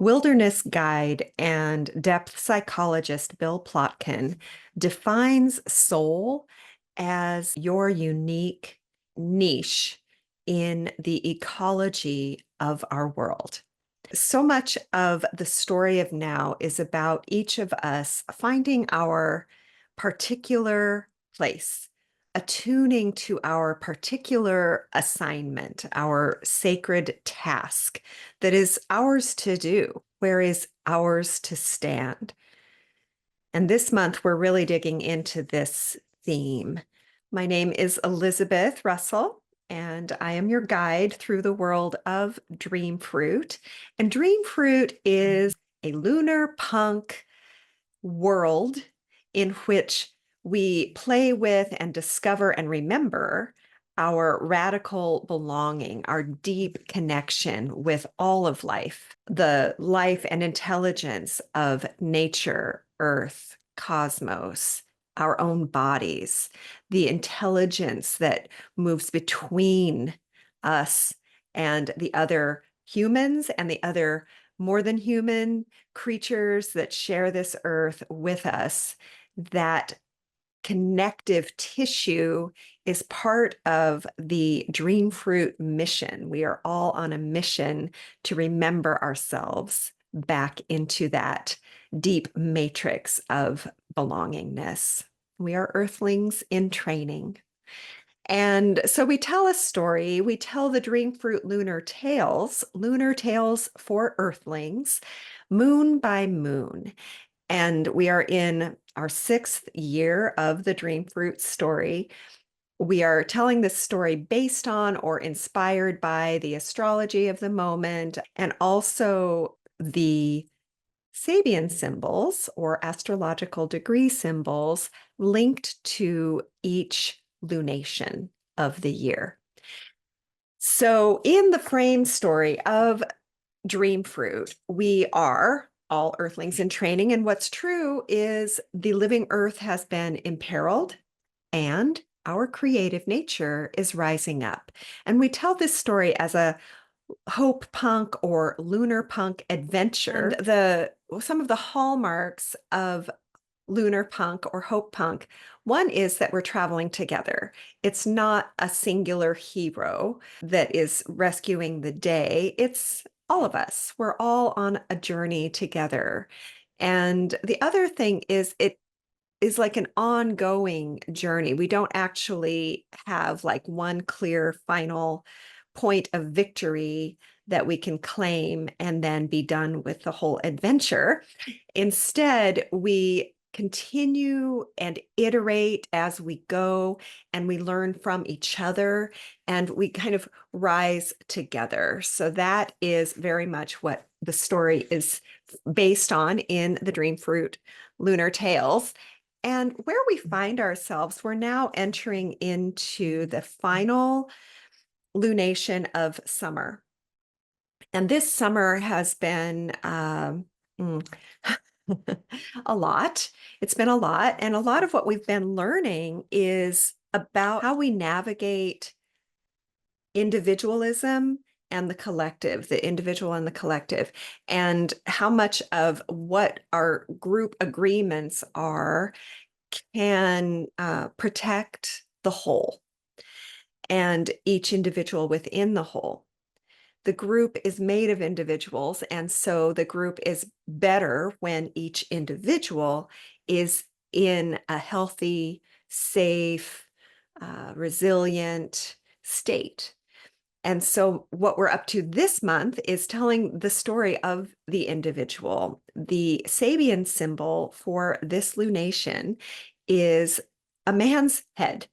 Wilderness guide and depth psychologist Bill Plotkin defines soul as your unique niche in the ecology of our world. So much of the story of now is about each of us finding our particular place, attuning to our particular assignment, our sacred task that is ours to do, where is ours to stand. And this month, we're really digging into this theme. My name is Elizabeth Russell, and I am your guide through the world of Dream Fruit. And Dream Fruit is a lunar punk world in which we play with and discover and remember our radical belonging, our deep connection with all of life, the life and intelligence of nature, earth, cosmos, our own bodies, the intelligence that moves between us and the other humans and the other more than human creatures that share this earth with us. That connective tissue is part of the Dream Fruit mission. We are all on a mission to remember ourselves back into that deep matrix of belongingness. We are earthlings in training. And so we tell a story. We tell the Dream Fruit lunar tales for earthlings, moon by moon. And we are in our 6th year of the Dream Fruit story. We are telling this story based on or inspired by the astrology of the moment and also the Sabian symbols or astrological degree symbols linked to each lunation of the year. So in the frame story of Dream Fruit, we are all earthlings in training. And what's true is the living earth has been imperiled and our creative nature is rising up. And we tell this story as a hope punk or lunar punk adventure. And some of the hallmarks of lunar punk or hope punk, one is that we're traveling together. It's not a singular hero that is rescuing the day. It's all of us. We're all on a journey together. And the other thing is it is like an ongoing journey. We don't actually have like one clear final point of victory that we can claim and then be done with the whole adventure. Instead, we continue and iterate as we go, and we learn from each other, and we kind of rise together. So that is very much what the story is based on in the Dream Fruit Lunar Tales. And where we find ourselves, we're now entering into the final lunation of summer. And this summer has been a lot. It's been a lot. And a lot of what we've been learning is about how we navigate individualism and the individual and the collective, and how much of what our group agreements are can protect the whole and each individual within the whole. The group is made of individuals, and so the group is better when each individual is in a healthy, safe, resilient state. And so what we're up to this month is telling the story of the individual. The Sabian symbol for this lunation is a man's head.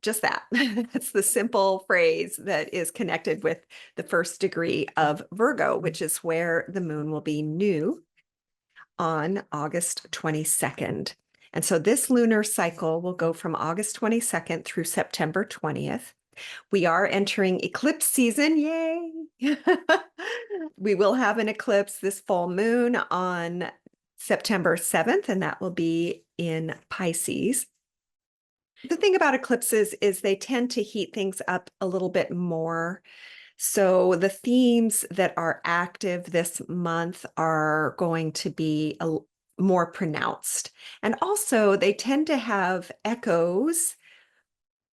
Just that. It's the simple phrase that is connected with the first degree of Virgo, which is where the moon will be new on August 22nd. And so this lunar cycle will go from August 22nd through September 20th. We are entering eclipse season. Yay! We will have an eclipse this full moon on September 7th, and that will be in Pisces. The thing about eclipses is they tend to heat things up a little bit more. So the themes that are active this month are going to be more pronounced. And also, they tend to have echoes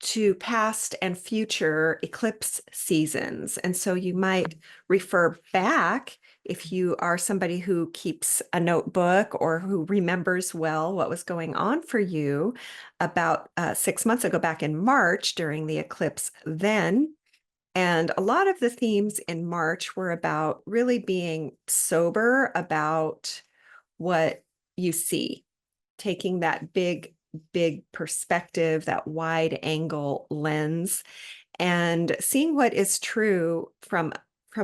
to past and future eclipse seasons. And so you might refer back if you are somebody who keeps a notebook or who remembers well what was going on for you about 6 months ago, back in March during the eclipse then. And a lot of the themes in March were about really being sober about what you see, taking that big perspective, that wide angle lens, and seeing what is true from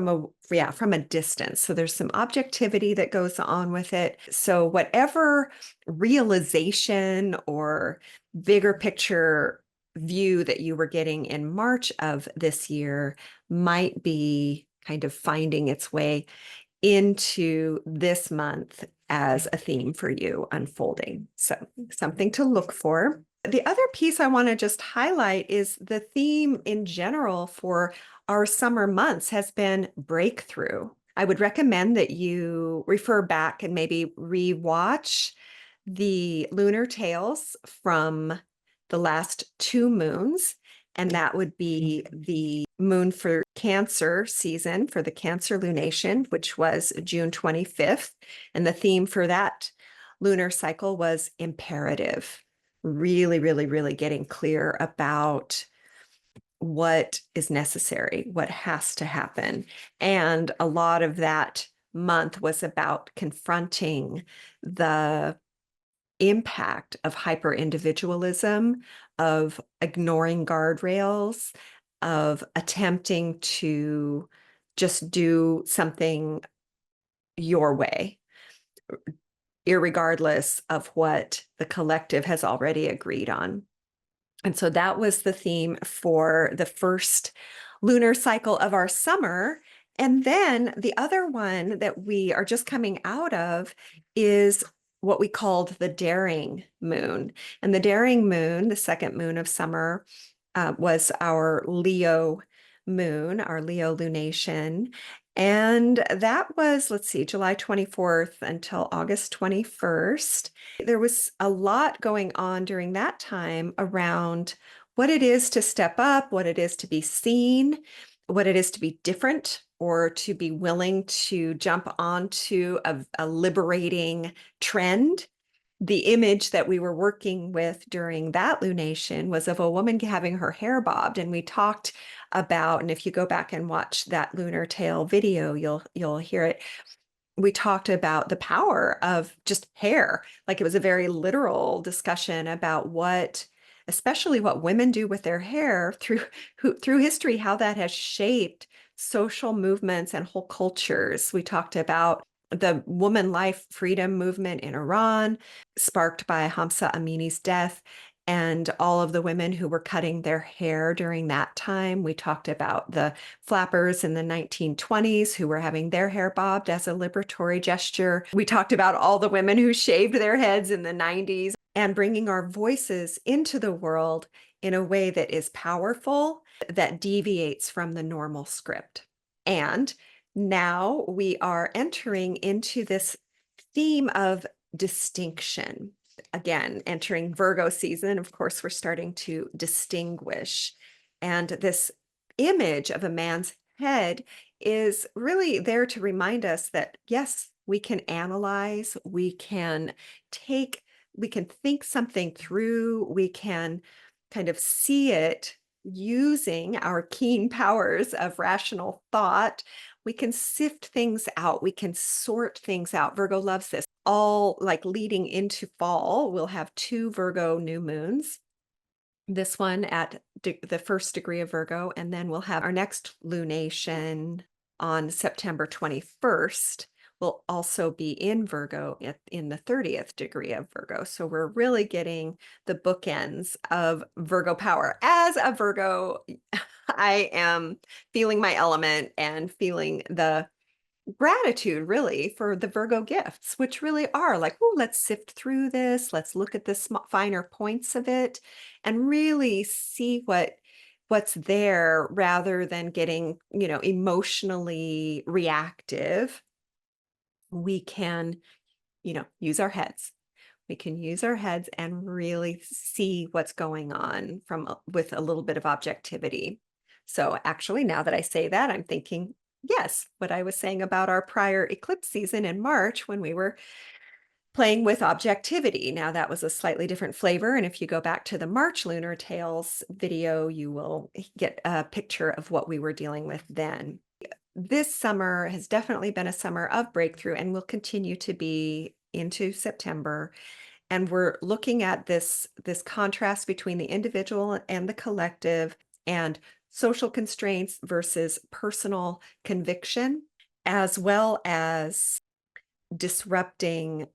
a distance. So there's some objectivity that goes on with it. So whatever realization or bigger picture view that you were getting in March of this year might be kind of finding its way into this month as a theme for you unfolding. So something to look for. The other piece I want to just highlight is the theme in general for our summer months has been breakthrough. I would recommend that you refer back and maybe rewatch the lunar tales from the last 2 moons, and that would be the moon for Cancer season for the Cancer lunation, which was June 25th. And the theme for that lunar cycle was imperative. Really getting clear about what is necessary, what has to happen. And a lot of that month was about confronting the impact of hyper individualism, of ignoring guardrails, of attempting to just do something your way, irregardless of what the collective has already agreed on. And so that was the theme for the first lunar cycle of our summer. And then the other one that we are just coming out of is what we called the daring moon. And the daring moon, the second moon of summer, was our Leo moon, our Leo lunation. And that was, let's see, July 24th until August 21st. There was a lot going on during that time around what it is to step up, what it is to be seen, what it is to be different, or to be willing to jump onto a liberating trend. The image that we were working with during that lunation was of a woman having her hair bobbed, and we talked about, and if you go back and watch that lunar tale video, you'll hear it. We talked about the power of just hair. Like, it was a very literal discussion about especially what women do with their hair through history, how that has shaped social movements and whole cultures. We talked about the woman life freedom movement in Iran, sparked by Hamza Amini's death, and all of the women who were cutting their hair during that time. We talked about the flappers in the 1920s who were having their hair bobbed as a liberatory gesture. We talked about all the women who shaved their heads in the 90s, and bringing our voices into the world in a way that is powerful, that deviates from the normal script. And now we are entering into this theme of distinction. Again, entering Virgo season, of course, we're starting to distinguish. And this image of a man's head is really there to remind us that, yes, we can analyze, we can think something through, we can kind of see it using our keen powers of rational thought. We can sift things out, we can sort things out. Virgo loves this. All like leading into fall, we'll have 2 Virgo new moons. This one at the first degree of Virgo, and then we'll have our next lunation on September 21st. Will also be in Virgo in the 30th degree of Virgo. So we're really getting the bookends of Virgo power. As a Virgo, I am feeling my element and feeling the gratitude really for the Virgo gifts, which really are like, oh, let's sift through this. Let's look at the finer points of it and really see what what's there rather than getting, emotionally reactive, we can, use our heads. We can use our heads and really see what's going on with a little bit of objectivity. So actually, now that I say that, I'm thinking, yes, what I was saying about our prior eclipse season in March when we were playing with objectivity. Now that was a slightly different flavor. And if you go back to the March Lunar Tales video, you will get a picture of what we were dealing with then. This summer has definitely been a summer of breakthrough and will continue to be into September. And we're looking at this contrast between the individual and the collective, and social constraints versus personal conviction, as well as disrupting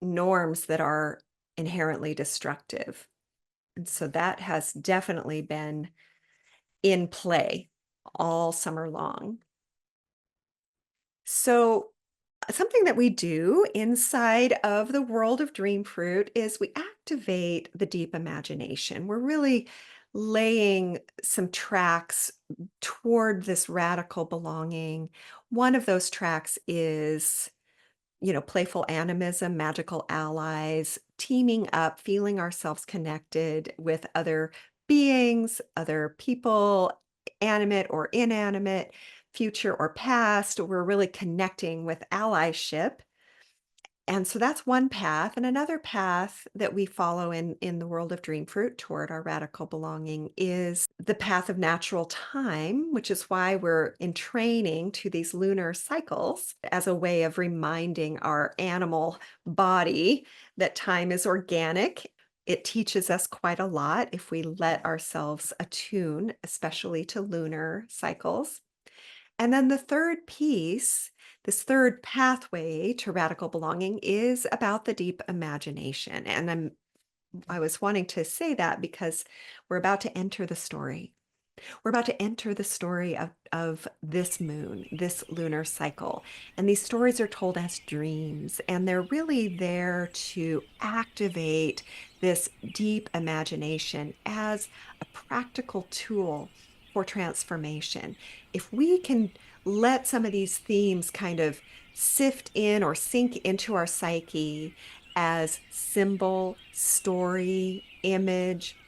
norms that are inherently destructive. And so that has definitely been in play all summer long. So something that we do inside of the world of dream fruit is we activate the deep imagination. We're really laying some tracks toward this radical belonging. One of those tracks is, playful animism, magical allies, teaming up, feeling ourselves connected with other beings, other people, animate or inanimate, future or past. We're really connecting with allyship. And so that's one path. And another path that we follow in the world of dream fruit toward our radical belonging is the path of natural time, which is why we're in training to these lunar cycles as a way of reminding our animal body that time is organic. It teaches us quite a lot if we let ourselves attune, especially to lunar cycles. And then the third piece, this third pathway to radical belonging, is about the deep imagination. And I was wanting to say that because we're about to enter the story. We're about to enter the story of this moon, this lunar cycle. And these stories are told as dreams, and they're really there to activate this deep imagination as a practical tool for transformation. If we can let some of these themes kind of sift in or sink into our psyche as symbol, story, image,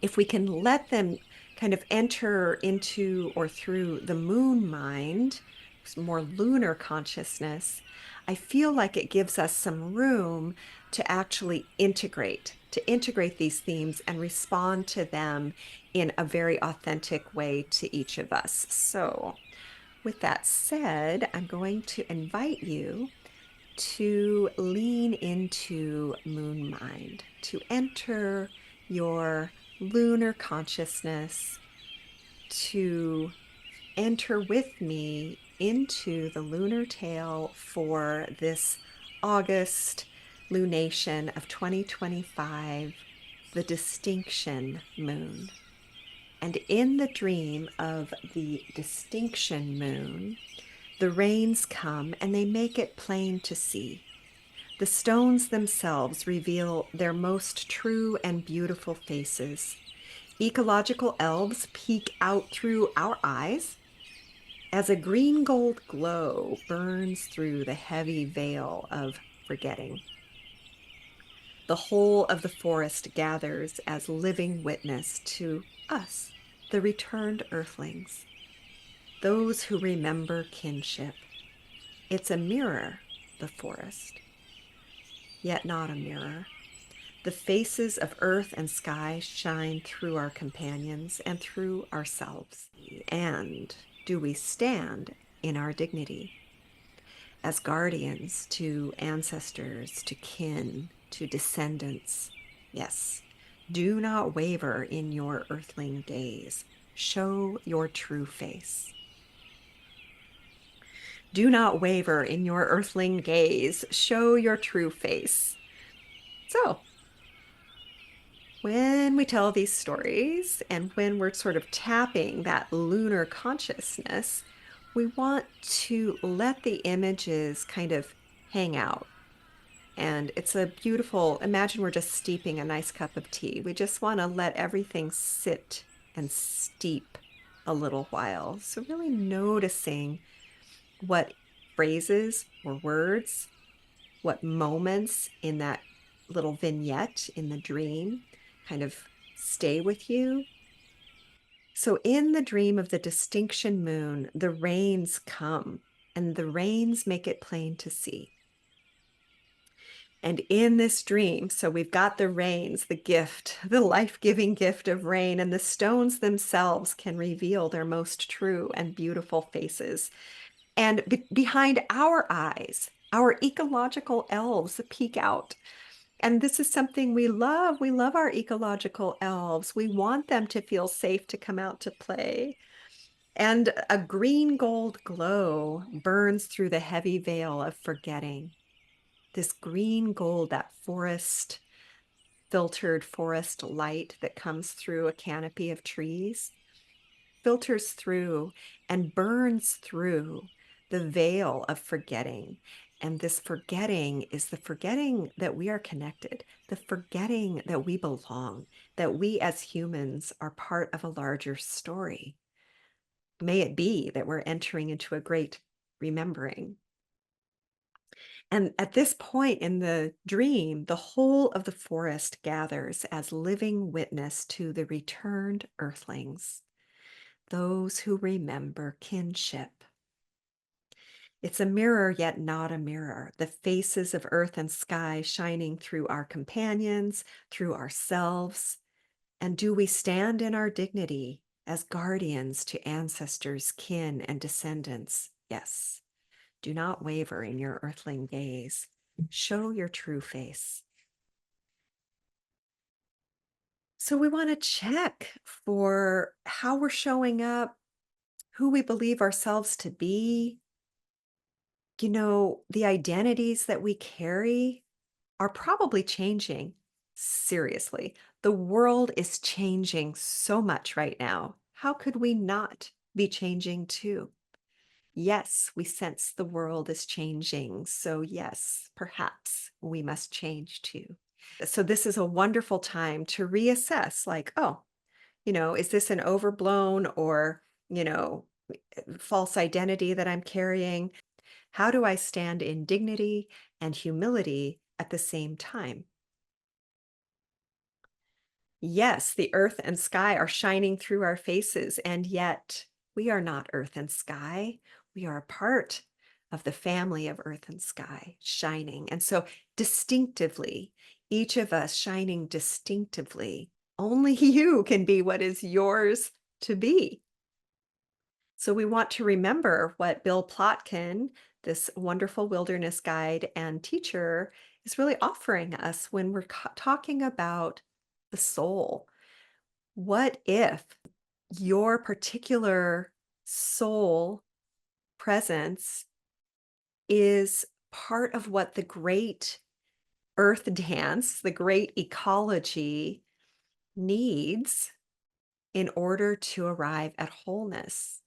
if we can let them kind of enter into or through the moon mind, more lunar consciousness, I feel like it gives us some room to actually integrate these themes and respond to them in a very authentic way to each of us. So with that said, I'm going to invite you to lean into moon mind, to enter your lunar consciousness, to enter with me into the lunar tale for this August lunation of 2025, the distinction moon. And in the dream of the distinction moon, the rains come and they make it plain to see. The stones themselves reveal their most true and beautiful faces. Ecological elves peek out through our eyes as a green gold glow burns through the heavy veil of forgetting. The whole of the forest gathers as living witness to us, the returned earthlings, those who remember kinship. It's a mirror, the forest, yet not a mirror. The faces of earth and sky shine through our companions and through ourselves. And do we stand in our dignity as guardians to ancestors, to kin, to descendants? Yes, do not waver in your earthling gaze. Show your true face. Do not waver in your earthling gaze. Show your true face. So, when we tell these stories and when we're sort of tapping that lunar consciousness, we want to let the images kind of hang out. And it's a beautiful, imagine we're just steeping a nice cup of tea. We just want to let everything sit and steep a little while. So really noticing what phrases or words, what moments in that little vignette in the dream kind of stay with you. So in the dream of the distinction moon, the rains come, and the rains make it plain to see. And in this dream, so we've got the rains, the gift, the life-giving gift of rain, and the stones themselves can reveal their most true and beautiful faces. And behind our eyes, our ecological elves peek out. And this is something we love. We love our ecological elves. We want them to feel safe to come out to play. And a green gold glow burns through the heavy veil of forgetting. This green gold, that forest, filtered forest light that comes through a canopy of trees, filters through and burns through the veil of forgetting. And this forgetting is the forgetting that we are connected, the forgetting that we belong, that we as humans are part of a larger story. May it be that we're entering into a great remembering. And at this point in the dream, the whole of the forest gathers as living witness to the returned earthlings, those who remember kinship. It's a mirror, yet not a mirror, the faces of earth and sky shining through our companions, through ourselves. And do we stand in our dignity as guardians to ancestors, kin, and descendants? Yes. Do not waver in your earthling gaze. Show your true face. So we want to check for how we're showing up, who we believe ourselves to be. You know, the identities that we carry are probably changing. Seriously, the world is changing so much right now. How could we not be changing too? Yes, we sense the world is changing. So, yes, perhaps we must change too. So, this is a wonderful time to reassess like, oh, is this an overblown or, false identity that I'm carrying? How do I stand in dignity and humility at the same time? Yes, the earth and sky are shining through our faces, and yet we are not earth and sky. We are a part of the family of earth and sky shining. And so, distinctively, each of us shining distinctively, only you can be what is yours to be. So, we want to remember what Bill Plotkin, this wonderful wilderness guide and teacher, is really offering us when we're talking about the soul. What if your particular soul presence is part of what the great earth dance, the great ecology needs in order to arrive at wholeness?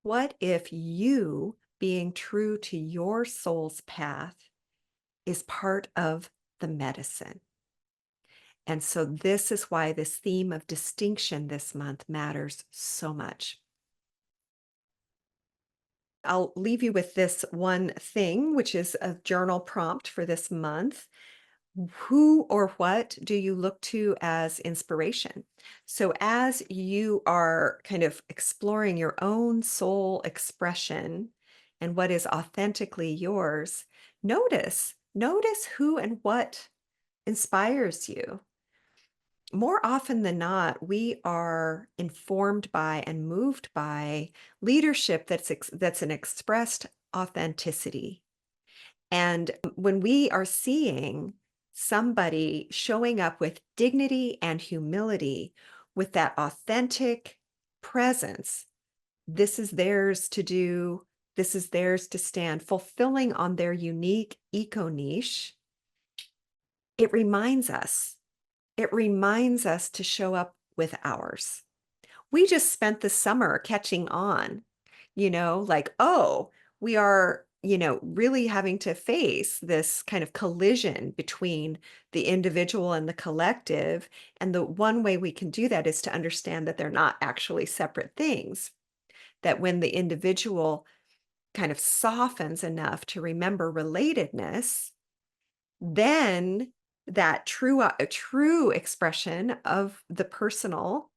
What if you, being true to your soul's path, is part of the medicine? And so this is why this theme of distinction this month matters so much. I'll leave you with this one thing, which is a journal prompt for this month. Who or what do you look to as inspiration? So, as you are kind of exploring your own soul expression and what is authentically yours, notice who and what inspires you. More often than not, we are informed by and moved by leadership that's an expressed authenticity. And when we are seeing somebody showing up with dignity and humility, with that authentic presence, this is theirs to do, this is theirs to stand, fulfilling on their unique eco niche, it reminds us to show up with ours. We just spent the summer catching on, like, oh, we are really having to face this kind of collision between the individual and the collective. And the one way we can do that is to understand that they're not actually separate things, that when the individual kind of softens enough to remember relatedness, then that true expression of the personal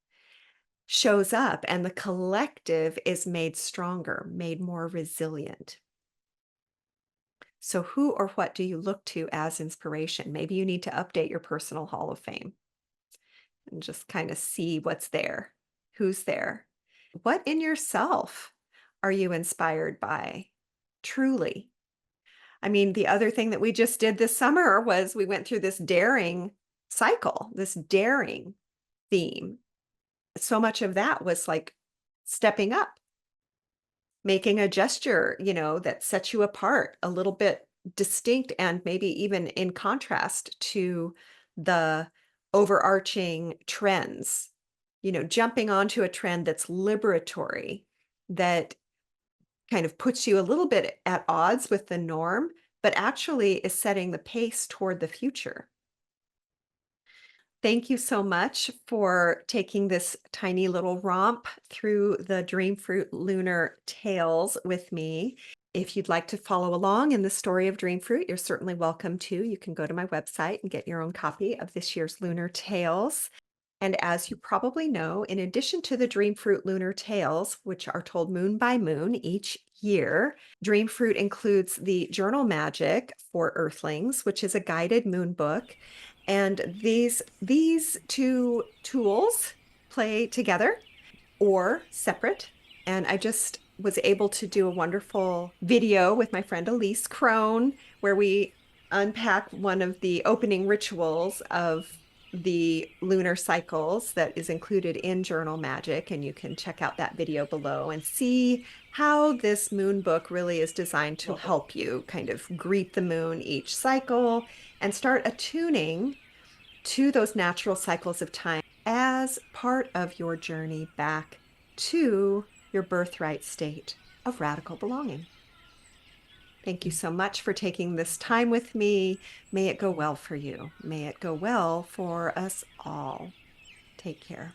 shows up and the collective is made stronger, made more resilient. So who or what do you look to as inspiration? Maybe you need to update your personal Hall of Fame and just kind of see what's there. Who's there? What in yourself are you inspired by? Truly. I mean, the other thing that we just did this summer was we went through this daring cycle, this daring theme. So much of that was like stepping up, making a gesture, that sets you apart, a little bit distinct and maybe even in contrast to the overarching trends, jumping onto a trend that's liberatory, that kind of puts you a little bit at odds with the norm, but actually is setting the pace toward the future. Thank you so much for taking this tiny little romp through the Dreamfruit Lunar Tales with me. If you'd like to follow along in the story of Dreamfruit, you're certainly welcome to. You can go to my website and get your own copy of this year's Lunar Tales. And as you probably know, in addition to the Dreamfruit Lunar Tales, which are told moon by moon each year, Dreamfruit includes the Journal Magic for Earthlings, which is a guided moon book. And these two tools play together or separate. And I just was able to do a wonderful video with my friend Elise Crone, where we unpack one of the opening rituals of the lunar cycles that is included in Journal Magic. And you can check out that video below and see how this moon book really is designed to help you kind of greet the moon each cycle and start attuning to those natural cycles of time as part of your journey back to your birthright state of radical belonging. Thank you so much for taking this time with me. May it go well for you. May it go well for us all. Take care.